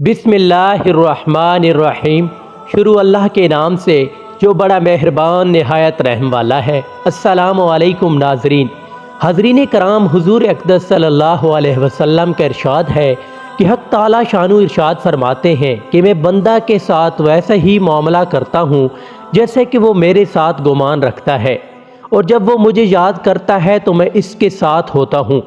बिस्मिल्लाहिर्रहमानिर्रहीम। शुरू अल्लाह के नाम से जो बड़ा मेहरबान निहायत रहम वाला है। अस्सलामु अलैकुम नाज़रीन। हाज़रीन कराम, हुज़ूर अक़दस सल्लल्लाहु अलैहि वसल्लम का इरशाद है कि हक़ ताला शानु इरशाद फरमाते हैं कि मैं बंदा के साथ वैसा ही मामला करता हूँ जैसे कि वो मेरे साथ गुमान रखता है, और जब वो मुझे याद करता है तो मैं इसके साथ होता हूँ।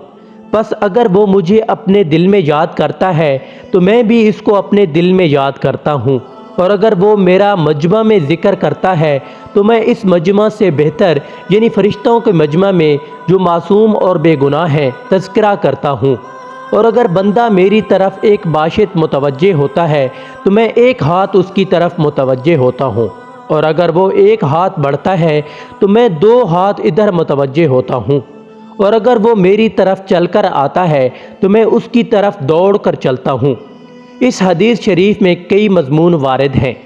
बस अगर वो मुझे अपने दिल में याद करता है तो मैं भी इसको अपने दिल में याद करता हूँ, और अगर वो मेरा मजमा में ज़िक्र करता है तो मैं इस मजमा से बेहतर यानी फ़रिश्तों के मजमा में जो मासूम और बेगुनाह हैं तज़किरा करता हूँ। और अगर बंदा मेरी तरफ़ एक बाशित मुतवज्जे होता है तो मैं एक हाथ उसकी तरफ़ मुतवज्जे होता हूँ, और अगर वो एक हाथ बढ़ता है तो मैं दो हाथ इधर मुतवज्जे होता हूँ, और अगर वो मेरी तरफ़ चलकर आता है तो मैं उसकी तरफ़ दौड़ कर चलता हूँ। इस हदीस शरीफ में कई मज़मून वारिद हैं।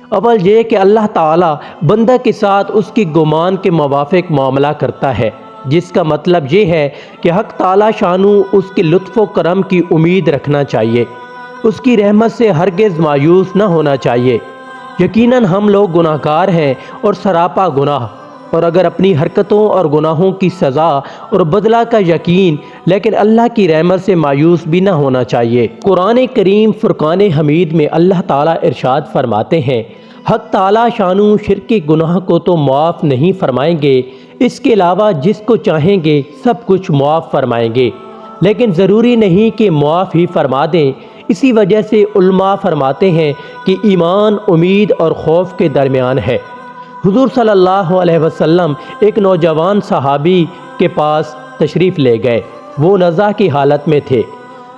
अव्वल ये कि अल्लाह ताला बंदा के साथ उसकी गुमान के मुवाफ़िक मामला करता है, जिसका मतलब ये है कि हक़ ताला शानू उसके लुत्फ़ व करम की उम्मीद रखना चाहिए, उसकी रहमत से हरगिज़ मायूस न होना चाहिए। यकीनन हम लोग गुनाहगार हैं और सरापा गुनाह, और अगर अपनी हरकतों और गुनाहों की सज़ा और बदला का यकीन, लेकिन अल्लाह की रहमत से मायूस भी न होना चाहिए। कुरान करीम फुरकान हमीद में अल्लाह ताला इरशाद फरमाते हैं, हक़ ताला शानू शिर्क के गुनाह को तो मुआफ़ नहीं फरमाएंगे, इसके अलावा जिसको चाहेंगे सब कुछ मुआफ़ फरमाएंगे, लेकिन ज़रूरी नहीं कि मुआफ़ ही फरमा दें। इसी वजह से उलमा फरमाते हैं कि ईमान उम्मीद और खौफ के दरमियान है। हुज़ूर सल्लल्लाहु अलैहि वसल्लम एक नौजवान सहाबी के पास तशरीफ़ ले गए। वो नज़ा की हालत में थे।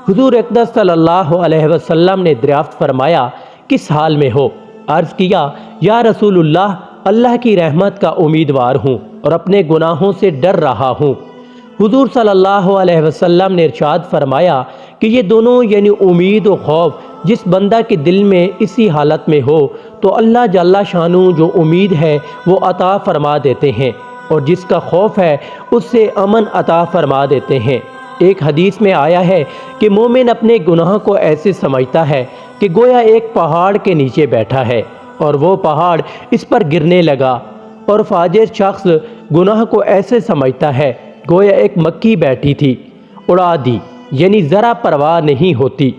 हुज़ूर अक़दस सल्लल्लाहु अलैहि वसल्लम ने दरियाफ़्त फरमाया, किस हाल में हो? अर्ज़ किया, या रसूलुल्लाह, अल्लाह की रहमत का उम्मीदवार हूँ और अपने गुनाहों से डर रहा हूँ। हुज़ूर सल्लल्लाहु अलैहि वसल्लम ने इरशाद फरमाया कि ये दोनों यानी उम्मीद और खौफ जिस बंदा के दिल में इसी हालत में हो तो अल्लाह जल्ला शानू जो उम्मीद है वो अता फरमा देते हैं, और जिसका खौफ है उससे अमन अता फरमा देते हैं। एक हदीस में आया है कि मोमिन अपने गुनाह को ऐसे समझता है कि गोया एक पहाड़ के नीचे बैठा है और वो पहाड़ इस पर गिरने लगा, और फाजिर शख्स गुनाह को ऐसे समझता है गोया एक मक्खी बैठी थी, उड़ा दी, यानी ज़रा परवाह नहीं होती।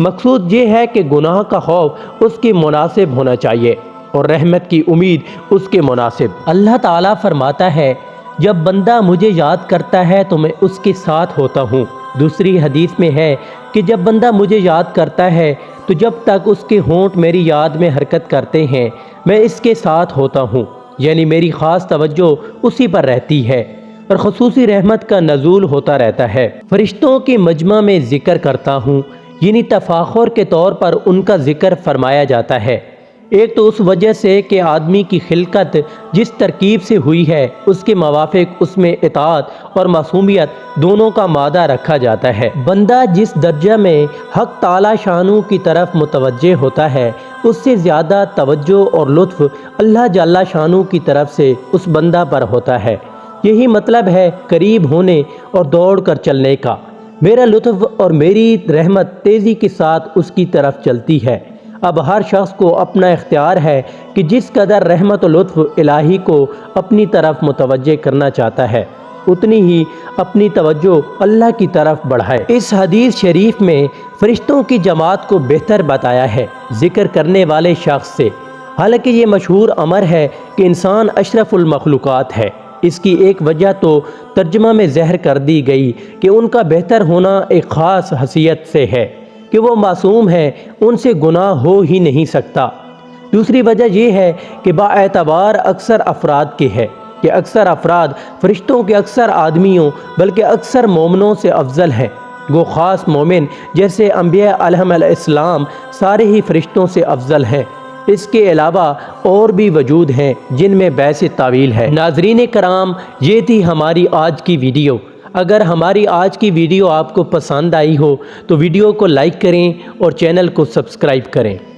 मकसूद ये है कि गुनाह का खौफ उसके मुनासिब होना चाहिए और रहमत की उम्मीद उसके मुनासिब। अल्लाह ताला फरमाता है, जब बंदा मुझे याद करता है तो मैं उसके साथ होता हूँ। दूसरी हदीस में है कि जब बंदा मुझे याद करता है तो जब तक उसके होंठ मेरी याद में हरकत करते हैं मैं इसके साथ होता हूँ, यानी मेरी ख़ास तवज्जो उसी पर रहती है और ख़ुसूसी रहमत का नज़ूल होता रहता है। फ़रिश्तों के मजमा में ज़िक्र करता हूँ, यानी तफ़ाख़ुर के तौर पर उनका ज़िक्र फरमाया जाता है। एक तो उस वजह से कि आदमी की खिलकत जिस तरकीब से हुई है उसके मुवाफ़िक उसमें इताअत और मासूमियत दोनों का मादा रखा जाता है। बंदा जिस दर्जा में हक़ ताला शानू की तरफ मुतवज्जे होता है उससे ज़्यादा तवज्जो और लुत्फ़ अल्लाह जल्ला शानू की तरफ से उस बंदा पर होता है। यही मतलब है करीब होने और दौड़ कर चलने का। मेरा लुत्फ़ और मेरी रहमत तेज़ी के साथ उसकी तरफ चलती है। अब हर शख्स को अपना इख्तियार है कि जिस कदर रहमत और लुत्फ़ इलाही को अपनी तरफ मुतवज्जे करना चाहता है उतनी ही अपनी तवज्जो अल्लाह की तरफ बढ़ाए। इस हदीस शरीफ में फ़रिश्तों की जमात को बेहतर बताया है ज़िक्र करने वाले शख्स से। हालांकि ये मशहूर अमर है कि इंसान अशरफुल मखलूक़ात है। इसकी एक वजह तो तर्जुमा में ज़हर कर दी गई कि उनका बेहतर होना एक ख़ास हसीयत से है कि वो मासूम हैं, उनसे गुनाह हो ही नहीं सकता। दूसरी वजह यह है कि बाएतबार अक्सर अफराद के है कि अक्सर अफराद फ़रिश्तों के अक्सर आदमियों बल्कि अक्सर मोमिनों से अफजल हैं। वो ख़ास मोमिन जैसे अम्बिया अलैहिस्सलाम सारे ही फ़रिश्तों से अफजल हैं। इसके अलावा और भी वजूद हैं जिनमें बैसे तावील है। नाज़रीन कराम, ये थी हमारी आज की वीडियो। अगर हमारी आज की वीडियो आपको पसंद आई हो तो वीडियो को लाइक करें और चैनल को सब्सक्राइब करें।